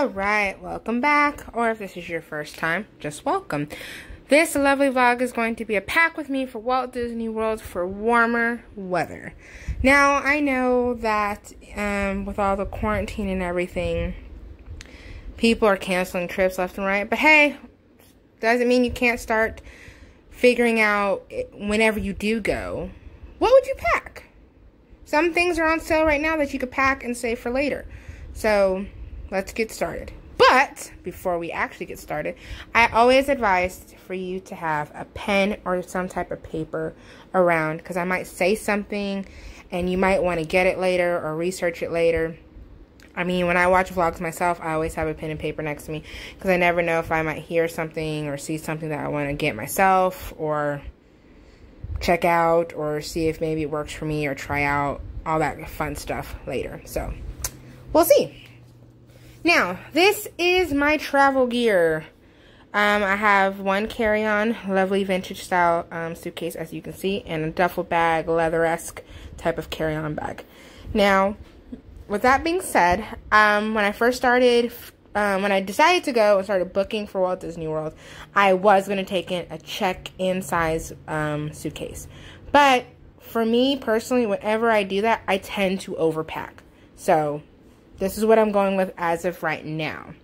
Alright, welcome back, or if this is your first time, just welcome. This lovely vlog is going to be a pack with me for Walt Disney World for warmer weather. Now, I know that with all the quarantine and everything, people are canceling trips left and right, but hey, doesn't mean you can't start figuring out whenever you do go, what would you pack? Some things are on sale right now that you could pack and save for later. So, let's get started. But, before we actually get started, I always advise for you to have a pen or some type of paper around, because I might say something and you might want to get it later or research it later. I mean, when I watch vlogs myself, I always have a pen and paper next to me, because I never know if I might hear something or see something that I want to get myself or check out or see if maybe it works for me or try out all that fun stuff later. So, we'll see. Now, this is my travel gear. I have one carry-on, lovely vintage style suitcase, as you can see, and a duffel bag, leather-esque type of carry-on bag. Now, with that being said, when I first started, when I decided to go and started booking for Walt Disney World, I was going to take in a check-in size suitcase. But for me, personally, whenever I do that, I tend to overpack. So, this is what I'm going with as of right now.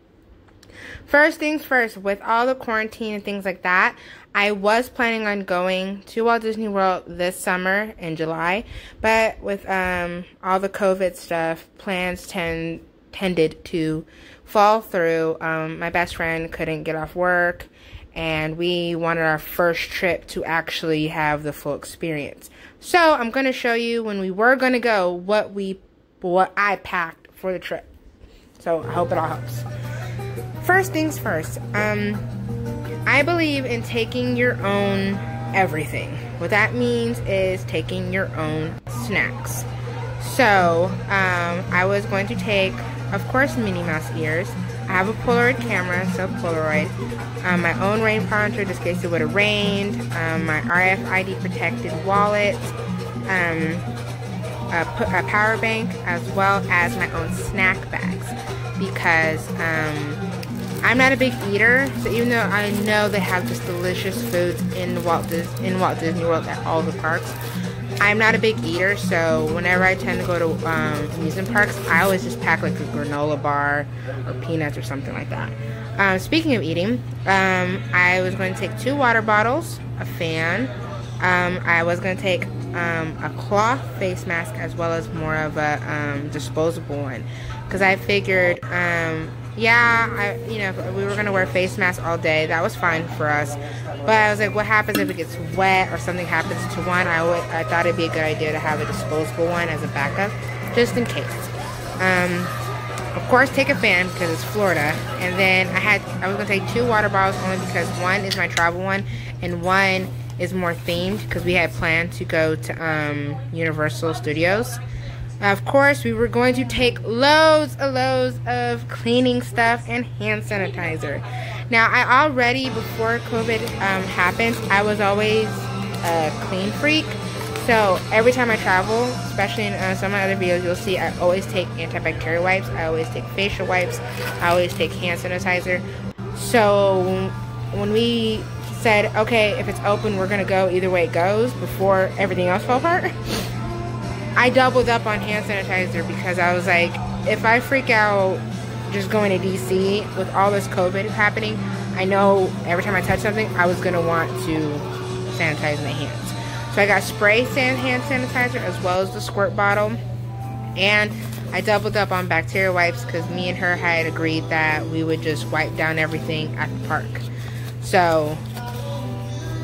First things first, with all the quarantine and things like that, I was planning on going to Walt Disney World this summer in July, but with all the COVID stuff, plans tended to fall through. My best friend couldn't get off work, and we wanted our first trip to actually have the full experience. So I'm going to show you when we were going to go what I packed for the trip. So I hope it all helps. First things first, I believe in taking your own everything. What that means is taking your own snacks. So I was going to take, of course, Minnie Mouse ears. I have a Polaroid camera, so Polaroid. My own rain poncho, just in case it would have rained. My RFID protected wallet. A power bank, as well as my own snack bags, because I'm not a big eater, so even though I know they have just delicious foods in Walt Disney World at all the parks, I'm not a big eater. So whenever I tend to go to amusement parks, I always just pack like a granola bar or peanuts or something like that. Speaking of eating, I was going to take 2 water bottles, a fan. I was going to take a cloth face mask, as well as more of a disposable one, because I figured, if we were going to wear face masks all day, that was fine for us, but I was like, what happens if it gets wet or something happens to one? I thought it'd be a good idea to have a disposable one as a backup, just in case. Of course, take a fan because it's Florida, and then I was going to take 2 water bottles, only because one is my travel one and one is more themed, because we had planned to go to Universal Studios. Of course, we were going to take loads of cleaning stuff and hand sanitizer. Now, I already, before COVID happened, I was always a clean freak. So every time I travel, especially in some of my other videos, you'll see I always take antibacterial wipes, I always take facial wipes, I always take hand sanitizer. So when we said, okay, if it's open, we're gonna go either way it goes, before everything else fell apart, I doubled up on hand sanitizer, because I was like, if I freak out just going to DC with all this COVID happening, I know every time I touch something, I was gonna want to sanitize my hands. So I got spray hand sanitizer, as well as the squirt bottle, and I doubled up on bacteria wipes, because me and her had agreed that we would just wipe down everything at the park. So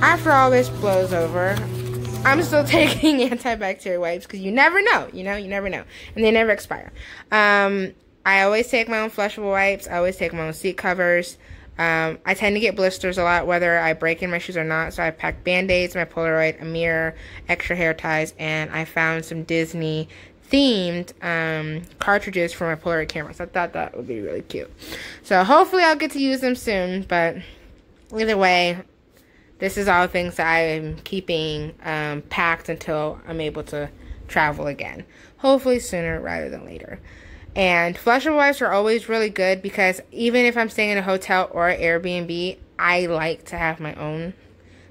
after all this blows over, I'm still taking antibacterial wipes, because you never know, you never know. And they never expire. I always take my own flushable wipes. I always take my own seat covers. I tend to get blisters a lot, whether I break in my shoes or not. So I packed Band-Aids, my Polaroid, a mirror, extra hair ties, and I found some Disney themed cartridges for my Polaroid camera. So I thought that would be really cute. So hopefully I'll get to use them soon, but either way, this is all things that I'm keeping packed until I'm able to travel again. Hopefully sooner rather than later. And flushable wipes are always really good because even if I'm staying in a hotel or an Airbnb, I like to have my own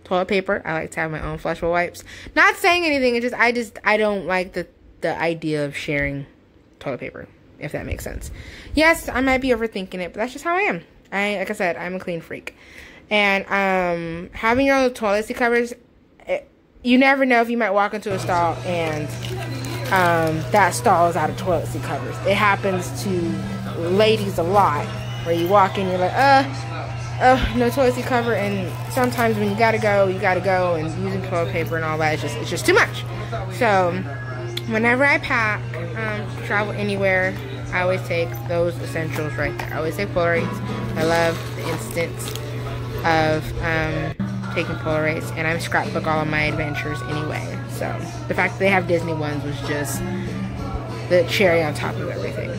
toilet paper. I like to have my own flushable wipes. Not saying anything, it's just I don't like the idea of sharing toilet paper, if that makes sense. Yes, I might be overthinking it, but that's just how I am. Like I said, I'm a clean freak. And having your own toilet seat covers, you never know if you might walk into a stall and that stall is out of toilet seat covers. It happens to ladies a lot, where you walk in, you're like, no toilet seat cover, and sometimes when you gotta go, and using toilet paper and all that, it's just too much. So whenever I pack, travel anywhere, I always take those essentials right there. I always take Polaroids. I love the instance of taking Polaroids, and I'm scrapbook all of my adventures anyway. So the fact that they have Disney ones was just the cherry on top of everything.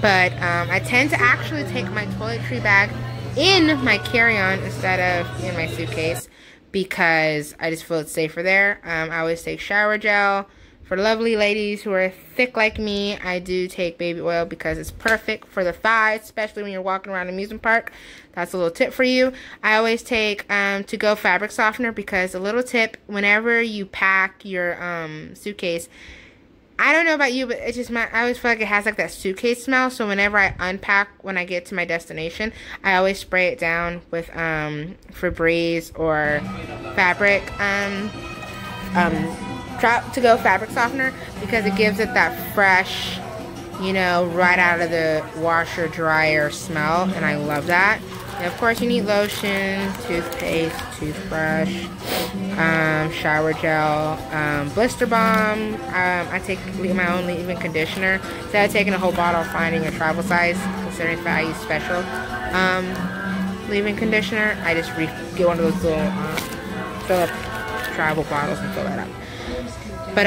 But I tend to actually take my toiletry bag in my carry-on instead of in my suitcase because I just feel it's safer there. I always take shower gel. For lovely ladies who are thick like me, I do take baby oil because it's perfect for the thighs, especially when you're walking around an amusement park. That's a little tip for you. I always take to-go fabric softener because a little tip, whenever you pack your suitcase, I don't know about you, but it's just I always feel like it has like that suitcase smell. So whenever I unpack when I get to my destination, I always spray it down with Febreze or fabric to-go fabric softener because it gives it that fresh, right out of the washer dryer smell, and I love that. And of course you need lotion, toothpaste, toothbrush, shower gel, blister balm. I take my own leave-in conditioner. Instead of taking a whole bottle, finding a travel size, considering that I use special leave-in conditioner, I just get one of those little fill up travel bottles and fill that up. But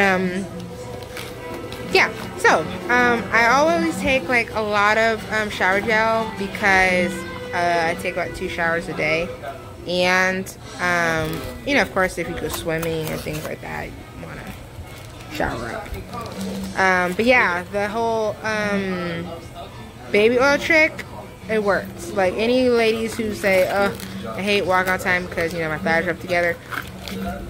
yeah, so I always take like a lot of shower gel because I take about 2 showers a day, and of course if you go swimming and things like that, you want to shower up. But yeah, the whole baby oil trick, it works. Like any ladies who say, oh, I hate walk-on time because my thighs are up together,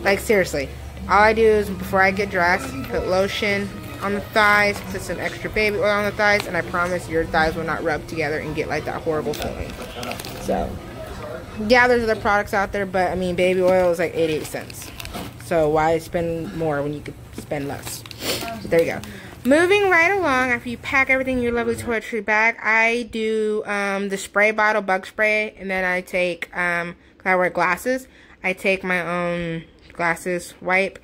like seriously, all I do is before I get dressed, put lotion on the thighs, put some extra baby oil on the thighs, and I promise your thighs will not rub together and get like that horrible feeling. So yeah, there's other products out there, but I mean baby oil is like 88 cents. So why spend more when you could spend less? So there you go. Moving right along, after you pack everything in your lovely toiletry bag, I do the spray bottle, bug spray, and then I take, 'cause I wear glasses, I take my own glasses wipe.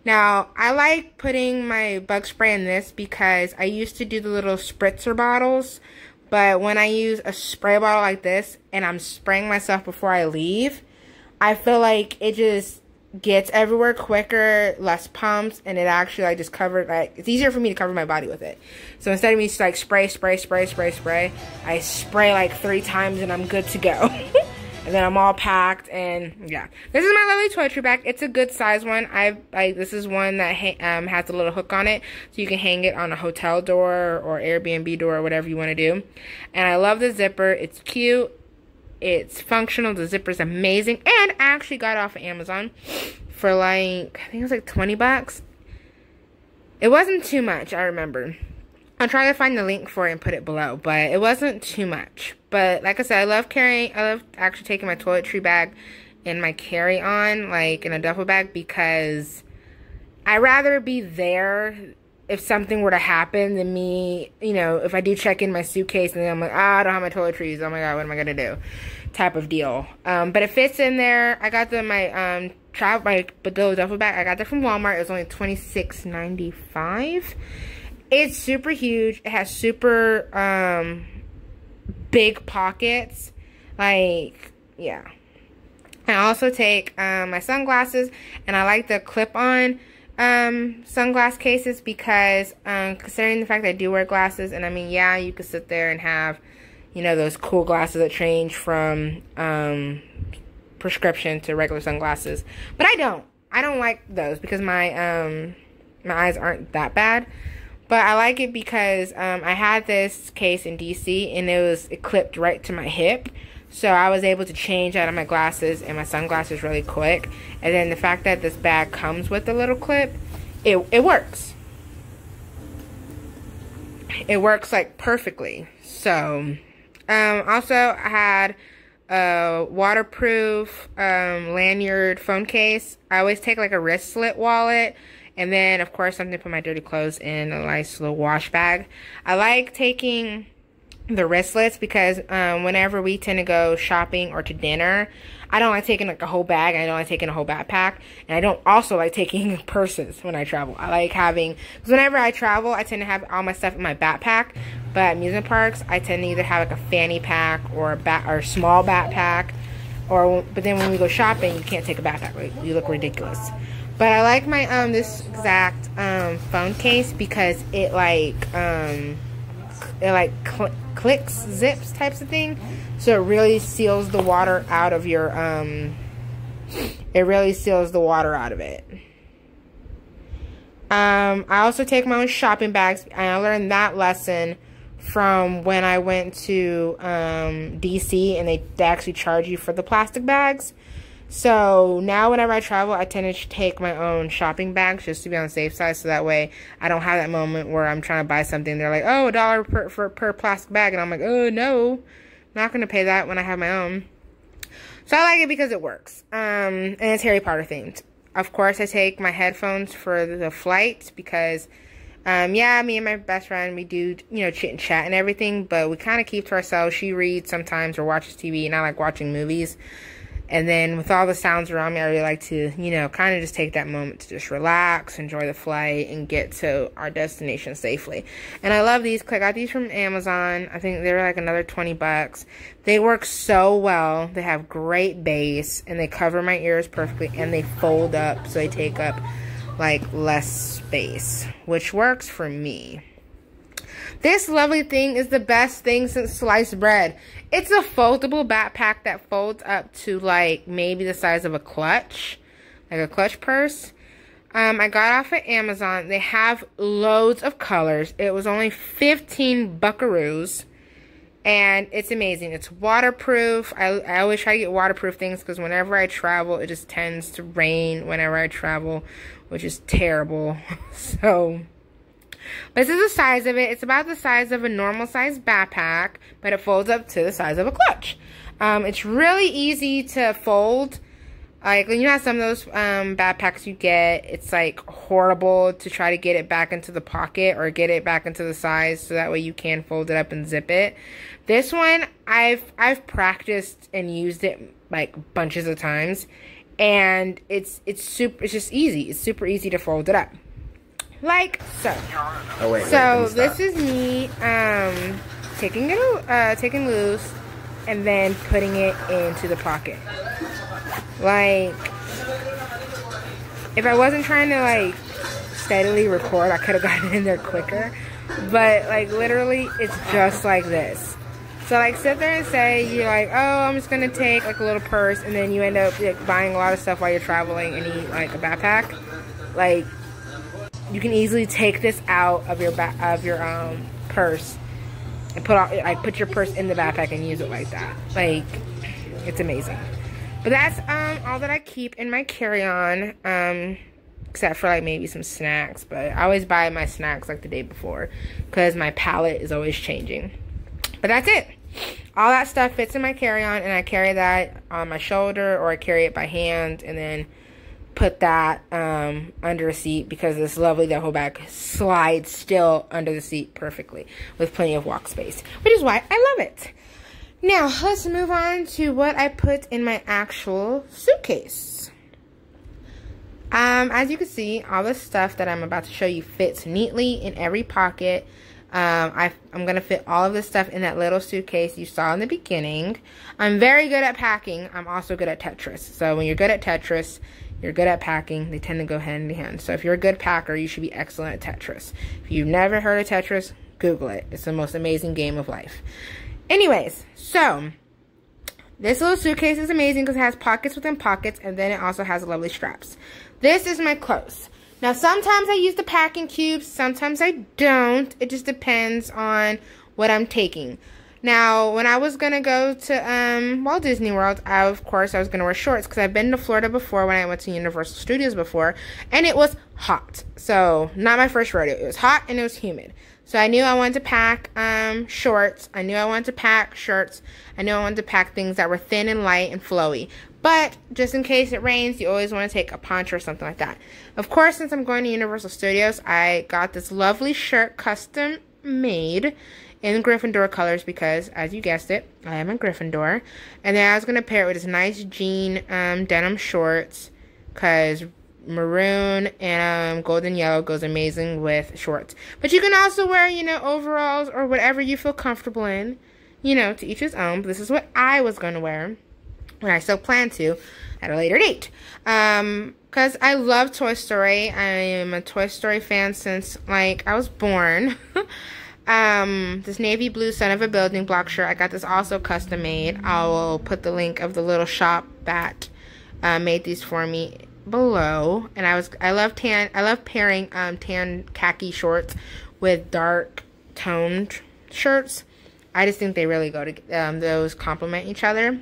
Now, I like putting my bug spray in this because I used to do the little spritzer bottles, but when I use a spray bottle like this and I'm spraying myself before I leave, I feel like it just gets everywhere quicker, less pumps, and it actually like just covers, like it's easier for me to cover my body with it. So instead of me just like spray, I spray like 3 times and I'm good to go. And then I'm all packed, and yeah. This is my lovely toiletry bag. It's a good size one. This is one that has a little hook on it, so you can hang it on a hotel door or Airbnb door or whatever you want to do. And I love the zipper. It's cute. It's functional. The zipper's amazing. And I actually got it off of Amazon for like, I think it was like 20 bucks. It wasn't too much, I remember. I'll try to find the link for it and put it below, but it wasn't too much. But like I said, I love actually taking my toiletry bag in my carry-on, like in a duffel bag, because I'd rather be there if something were to happen than me, if I do check in my suitcase and then I'm like, I don't have my toiletries, oh my god, what am I gonna do? Type of deal. But it fits in there. I got my duffel bag, I got that from Walmart. It was only $26.95. It's super huge. It has super big pockets. Like, yeah. I also take my sunglasses, and I like the clip-on sunglass cases because considering the fact that I do wear glasses, and I mean, yeah, you could sit there and have, those cool glasses that change from prescription to regular sunglasses. But I don't like those because my eyes aren't that bad. But I like it because I had this case in DC and it clipped right to my hip. So I was able to change out of my glasses and my sunglasses really quick. And then the fact that this bag comes with a little clip, it works. It works like perfectly. So also I had a waterproof lanyard phone case. I always take like a wrist slit wallet. And then, of course, something to put my dirty clothes in, a nice little wash bag. I like taking the wristlets because whenever we tend to go shopping or to dinner, I don't like taking like a whole bag. I don't like taking a whole backpack. And I don't also like taking purses when I travel. I like having, because whenever I travel, I tend to have all my stuff in my backpack. But at amusement parks, I tend to either have like a fanny pack or a small backpack. But then when we go shopping, you can't take a backpack. Right? You look ridiculous. But I like my this exact phone case because it clicks, zips types of thing. So it really seals the water out of your it really seals the water out of it. I also take my own shopping bags. I learned that lesson from when I went to DC and they actually charge you for the plastic bags. So now whenever I travel, I tend to take my own shopping bags just to be on the safe side. So that way I don't have that moment where I'm trying to buy something. They're like, oh, $1 per plastic bag. And I'm like, oh, no, not going to pay that when I have my own. So I like it because it works. And it's Harry Potter themed. Of course, I take my headphones for the flight because, yeah, me and my best friend, we do, chit and chat and everything. But we kind of keep to ourselves. She reads sometimes or watches TV and I like watching movies. And then with all the sounds around me, I really like to, kind of just take that moment to just relax, enjoy the flight, and get to our destination safely. And I love these. I got these from Amazon. I think they were like another 20 bucks. They work so well. They have great bass, and they cover my ears perfectly, and they fold up, so they take up, like, less space, which works for me. This lovely thing is the best thing since sliced bread. It's a foldable backpack that folds up to like maybe the size of a clutch, like a clutch purse. I got off at Amazon. They have loads of colors. It was only 15 buckaroos. And it's amazing. It's waterproof. I always try to get waterproof things because whenever I travel, it just tends to rain whenever I travel, which is terrible. So this is the size of it. It's about the size of a normal size backpack, but it folds up to the size of a clutch. It's really easy to fold. Like, when you have some of those backpacks you get, it's like horrible to try to get it back into the pocket or get it back into the size so that way you can fold it up and zip it. This one, I've practiced and used it like bunches of times, and it's just easy. It's super easy to fold it up. Like so. Oh, wait, so this is me taking loose and then putting it into the pocket. Like, if I wasn't trying to like steadily record, I could have gotten in there quicker. But like literally, it's just like this. So like sit there and say you're like, oh, I'm just gonna take like a little purse, and then you end up like, buying a lot of stuff while you're traveling and need like a backpack. Like, you can easily take this out of your purse and put your purse in the backpack and use it like that. Like, it's amazing. But that's all that I keep in my carry-on, except for like maybe some snacks. But I always buy my snacks like the day before because my palate is always changing. But that's it. All that stuff fits in my carry-on, and I carry that on my shoulder, or I carry it by hand and then put that under a seat because this lovely duffel bag slides still under the seat perfectly with plenty of walk space, which is why I love it. Now, let's move on to what I put in my actual suitcase. As you can see, all the stuff that I'm about to show you fits neatly in every pocket. I'm going to fit all of this stuff in that little suitcase you saw in the beginning. I'm very good at packing. I'm also good at Tetris. So when you're good at Tetris, you're good at packing. They tend to go hand in hand. So if you're a good packer, you should be excellent at Tetris. If you've never heard of Tetris, Google it. It's the most amazing game of life. Anyways, so this little suitcase is amazing because it has pockets within pockets, and then it also has lovely straps. This is my clothes. Now, sometimes I use the packing cubes, sometimes I don't. It just depends on what I'm taking. Now, when I was going to go to Walt Disney World, of course, I was going to wear shorts because I've been to Florida before when I went to Universal Studios before, and it was hot. So, not my first rodeo. It was hot and it was humid. So, I knew I wanted to pack shorts. I knew I wanted to pack shirts. I knew I wanted to pack things that were thin and light and flowy. But, just in case it rains, you always want to take a poncho or something like that. Of course, since I'm going to Universal Studios, I got this lovely shirt custom made in Gryffindor colors because, as you guessed it, I am a Gryffindor. And then I was going to pair it with this nice jean denim shorts because maroon and golden yellow goes amazing with shorts. But you can also wear, you know, overalls or whatever you feel comfortable in. You know, to each his own. But this is what I was going to wear. And I still plan to at a later date. Because I love Toy Story. I am a Toy Story fan since, like, I was born. This navy blue son of a building block shirt. I got this also custom made. I will put the link of the little shop that made these for me below. And I love pairing tan khaki shorts with dark toned shirts. I just think they really go to those complement each other.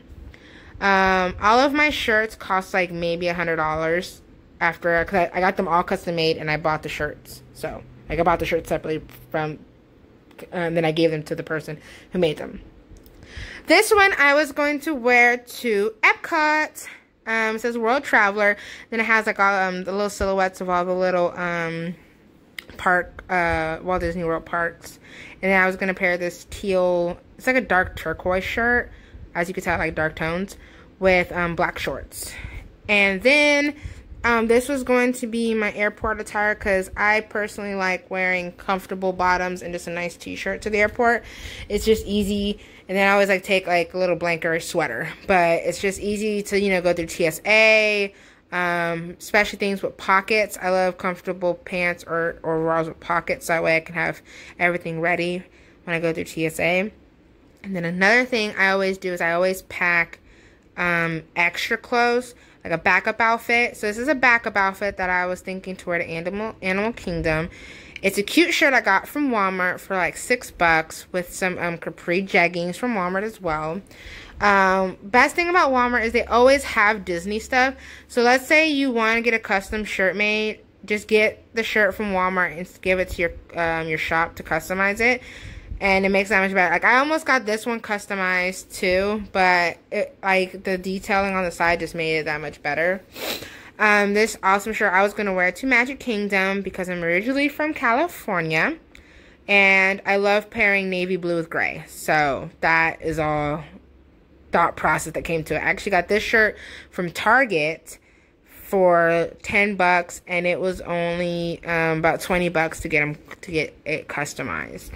All of my shirts cost like maybe $100 after, cause I got them all custom made and I bought the shirts. So like I bought the shirts separately from, then I gave them to the person who made them. This one I was going to wear to Epcot. It says World Traveler. Then it has like all the little silhouettes of all the little Walt Disney World parks. And then I was going to pair this teal, it's like a dark turquoise shirt, as you can tell, like dark tones, with black shorts. And then this was going to be my airport attire because I personally like wearing comfortable bottoms and just a nice t-shirt to the airport. It's just easy. And then I always like take like a little blanket or sweater. But it's just easy to, you know, go through TSA, especially things with pockets. I love comfortable pants or overalls with pockets. So that way I can have everything ready when I go through TSA. And then another thing I always do is I always pack extra clothes, like a backup outfit. So this is a backup outfit that I was thinking to wear to Animal Kingdom. It's a cute shirt I got from Walmart for like $6 with some capri jeggings from Walmart as well. Best thing about Walmart is they always have Disney stuff. So let's say you want to get a custom shirt made, just get the shirt from Walmart and give it to your shop to customize it. And it makes that much better. Like, I almost got this one customized, too. But, like, the detailing on the side just made it that much better. This awesome shirt I was going to wear to Magic Kingdom because I'm originally from California. And I love pairing navy blue with gray. So, that is all thought process that came to it. I actually got this shirt from Target for $10. And it was only about $20 to get it customized.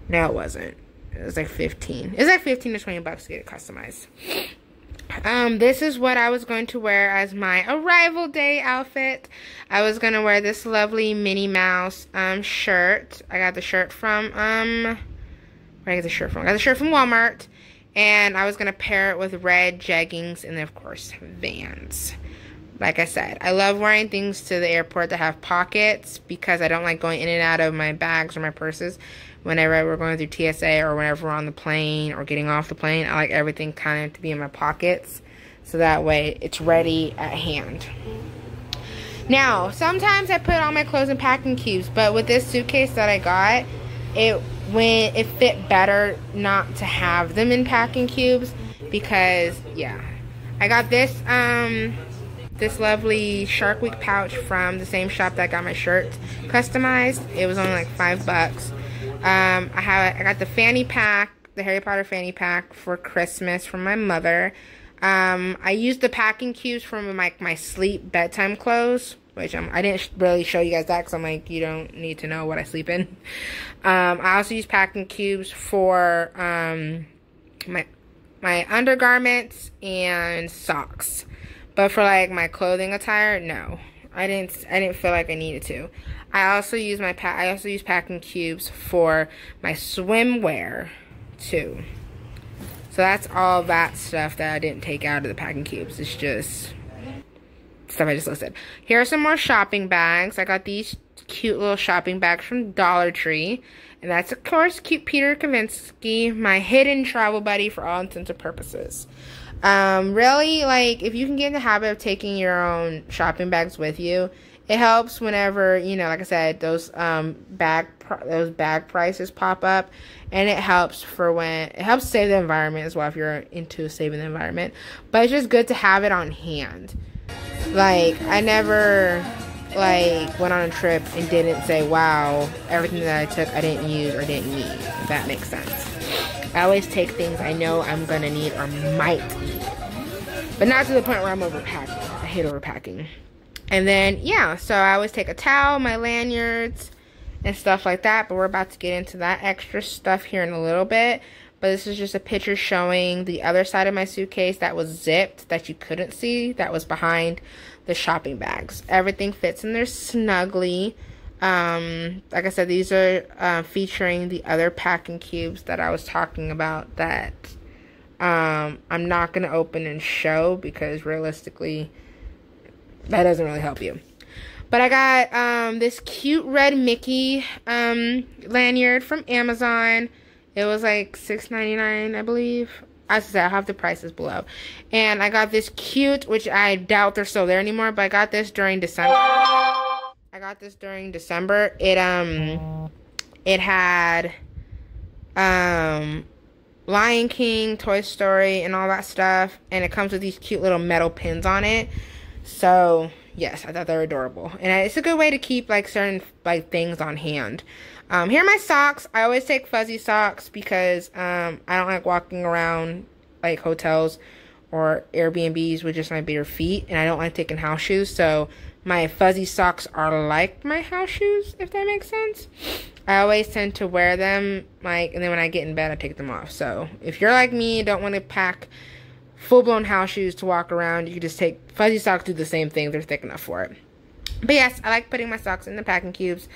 No, it wasn't. It was like 15. It was like 15 to $20 to get it customized. This is what I was going to wear as my arrival day outfit. I was going to wear this lovely Minnie Mouse shirt. I got the shirt from where did I get the shirt from? I got the shirt from Walmart. And I was going to pair it with red jeggings and then, of course, Vans. Like I said, I love wearing things to the airport that have pockets because I don't like going in and out of my bags or my purses whenever we're going through TSA or whenever we're on the plane or getting off the plane. I like everything kind of to be in my pockets so that way it's ready at hand. Now, sometimes I put all my clothes in packing cubes, but with this suitcase that I got, it fit better not to have them in packing cubes because, yeah. I got this lovely Shark Week pouch from the same shop that I got my shirt customized. It was only like $5. I got the fanny pack, the Harry Potter fanny pack for Christmas from my mother. I used the packing cubes from my sleep bedtime clothes, which I didn't really show you guys that because I'm like, you don't need to know what I sleep in. I also used packing cubes for my undergarments and socks. But for like my clothing attire, no. I didn't feel like I needed to. I also use packing cubes for my swimwear too. So that's all that stuff that I didn't take out of the packing cubes. It's just stuff I just listed. Here are some more shopping bags. I got these cute little shopping bags from Dollar Tree. And that's, of course, cute Peter Kavinsky, my hidden travel buddy for all intents and purposes. Really, like, if you can get in the habit of taking your own shopping bags with you, it helps whenever, you know, like I said, those bag prices pop up. And it helps save the environment as well if you're into saving the environment. But it's just good to have it on hand. Like, I never went on a trip and didn't say, wow, everything that I took I didn't use or didn't need, if that makes sense. I always take things I know I'm gonna need or might need, but not to the point where I'm overpacking. I hate overpacking. And then, yeah, so I always take a towel, my lanyards, and stuff like that, but we're about to get into that extra stuff here in a little bit. But this is just a picture showing the other side of my suitcase that was zipped, that you couldn't see, that was behind the shopping bags. Everything fits in there snugly. Like I said, these are featuring the other packing cubes that I was talking about that I'm not going to open and show because realistically, that doesn't really help you. But I got this cute red Mickey lanyard from Amazon. It was like $6.99, I believe. As I said, I'll have the prices below. And I got this cute, which I doubt they're still there anymore, but I got this during December. It had Lion King, Toy Story, and all that stuff. And it comes with these cute little metal pins on it. So, yes, I thought they were adorable. And it's a good way to keep, like, certain, like, things on hand. Here are my socks. I always take fuzzy socks because I don't like walking around like hotels or Airbnbs with just my bare feet, and I don't like taking house shoes, so my fuzzy socks are like my house shoes, if that makes sense. I always tend to wear them, like, and then when I get in bed, I take them off. So if you're like me, don't want to pack full-blown house shoes to walk around, you can just take fuzzy socks, do the same thing. They're thick enough for it. But yes, I like putting my socks in the packing cubes.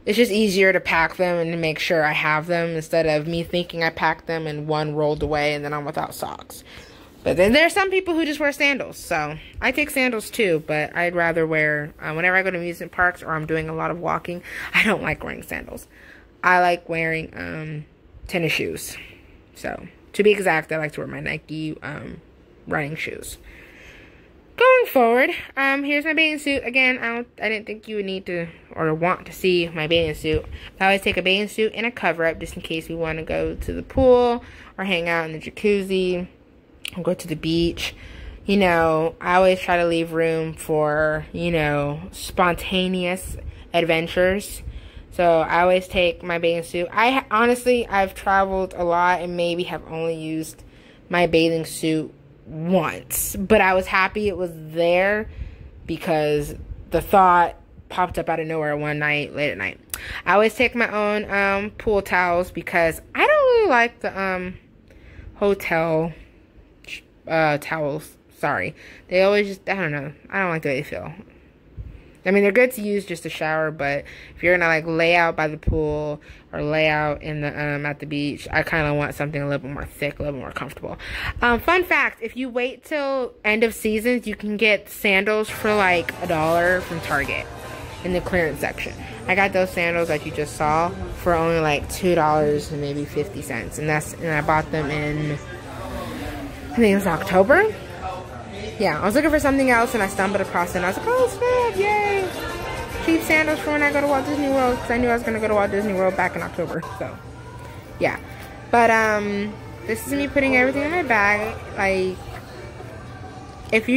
It's just easier to pack them and to make sure I have them instead of me thinking I packed them and one rolled away and then I'm without socks. But then there are some people who just wear sandals. So I take sandals too, but I'd rather wear, whenever I go to amusement parks or I'm doing a lot of walking, I don't like wearing sandals. I like wearing tennis shoes. So to be exact, I like to wear my Nike running shoes. Going forward, here's my bathing suit. Again, I didn't think you would need to or want to see my bathing suit. I always take a bathing suit and a cover-up just in case we want to go to the pool or hang out in the jacuzzi or go to the beach. You know, I always try to leave room for, you know, spontaneous adventures. So I always take my bathing suit. I've traveled a lot and maybe have only used my bathing suit once, but I was happy it was there because the thought popped up out of nowhere one night, late at night. I always take my own pool towels because I don't really like the hotel towels. Sorry. They always just, I don't know. I don't like the way they feel. I mean, they're good to use just to shower, but if you're gonna like lay out by the pool or lay out in the at the beach, I kind of want something a little bit more thick, a little bit more comfortable. Fun fact: if you wait till end of seasons, you can get sandals for like $1 from Target in the clearance section. I got those sandals that you just saw for only like $2 and maybe 50 cents, and I bought them in, I think it was October. Yeah, I was looking for something else and I stumbled across it and I was like, oh snap, yay! Cheap sandals for when I go to Walt Disney World, because I knew I was going to go to Walt Disney World back in October, so, yeah. But, this is me putting everything in my bag. Like, if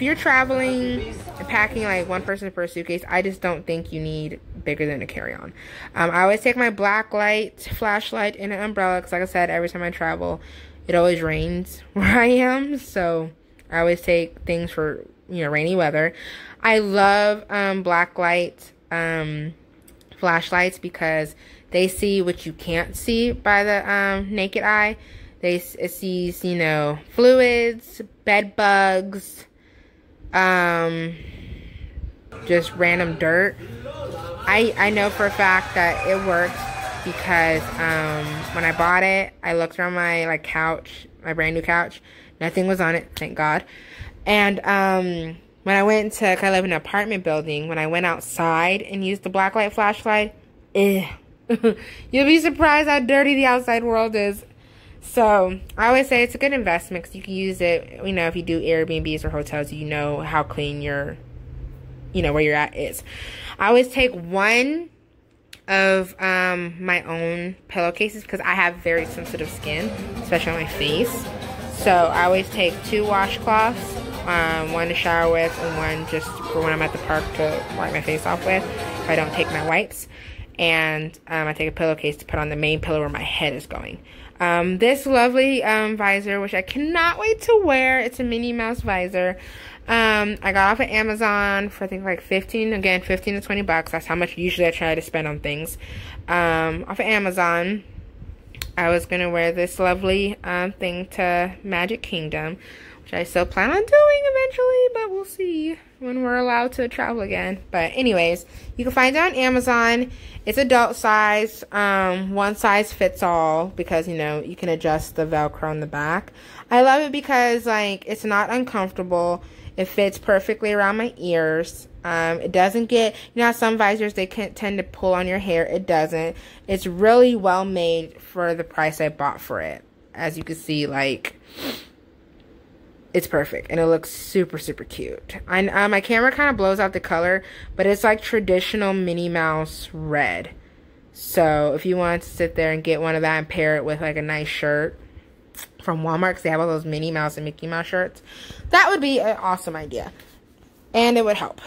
you're traveling and packing like one person per suitcase, I just don't think you need bigger than a carry-on. I always take my black light, flashlight, and an umbrella, because like I said, every time I travel, it always rains where I am, so I always take things for, you know, rainy weather. I love black light flashlights because they see what you can't see by the naked eye. It sees, you know, fluids, bed bugs, just random dirt. I know for a fact that it works because when I bought it, I looked around my couch, my brand new couch. Nothing was on it, thank God. And when I went to, 'cause I live in an apartment building, when I went outside and used the blacklight flashlight, you'll be surprised how dirty the outside world is. So I always say it's a good investment because you can use it, you know, if you do Airbnbs or hotels, you know how clean your, you know, where you're at is. I always take one of my own pillowcases because I have very sensitive skin, especially on my face. So I always take 2 washcloths, one to shower with and one just for when I'm at the park to wipe my face off with if I don't take my wipes. And I take a pillowcase to put on the main pillow where my head is going. This lovely visor, which I cannot wait to wear. It's a Minnie Mouse visor. I got off of Amazon for I think like 15 to 20 bucks. That's how much usually I try to spend on things. Off of Amazon, I was going to wear this lovely thing to Magic Kingdom, which I still plan on doing eventually, but we'll see when we're allowed to travel again. But anyways, you can find it on Amazon. It's adult size, one size fits all, because, you know, you can adjust the Velcro on the back. I love it because, like, it's not uncomfortable. It fits perfectly around my ears. It doesn't get, you know how some visors, they can tend to pull on your hair. It doesn't. It's really well made for the price I bought for it. As you can see, like, it's perfect, and it looks super, super cute. My camera kind of blows out the color, but it's like traditional Minnie Mouse red. So if you want to sit there and get one of that and pair it with like a nice shirt from Walmart, because they have all those Minnie Mouse and Mickey Mouse shirts, that would be an awesome idea. And it would help.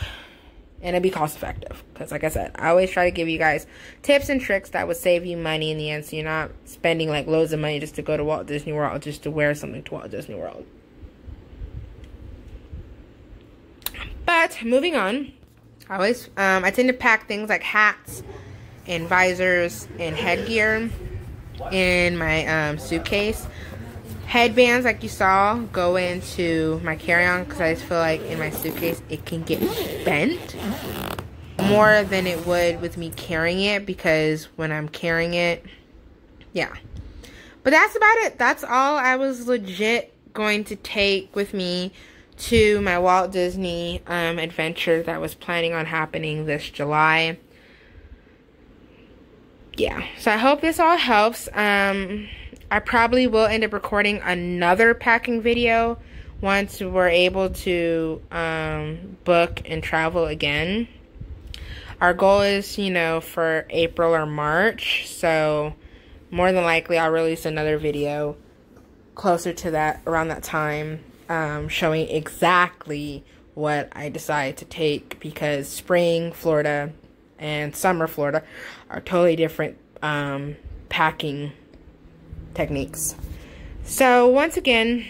And it'd be cost effective. Because like I said, I always try to give you guys tips and tricks that would save you money in the end, so you're not spending like loads of money just to go to Walt Disney World or just to wear something to Walt Disney World. But moving on, I tend to pack things like hats and visors and headgear in my suitcase. Headbands, like you saw, go into my carry-on because I just feel like in my suitcase it can get bent more than it would with me carrying it, because when I'm carrying it, yeah. But that's about it. That's all I was legit going to take with me to my Walt Disney adventure that was planning on happening this July. Yeah, so I hope this all helps. I probably will end up recording another packing video once we're able to book and travel again. Our goal is, you know, for April or March, so more than likely I'll release another video closer to that, around that time, showing exactly what I decide to take, because spring Florida and summer Florida are totally different packing techniques. So once again,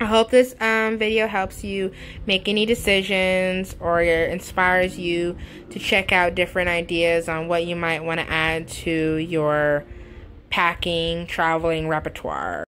I hope this video helps you make any decisions or inspires you to check out different ideas on what you might want to add to your packing, traveling repertoire.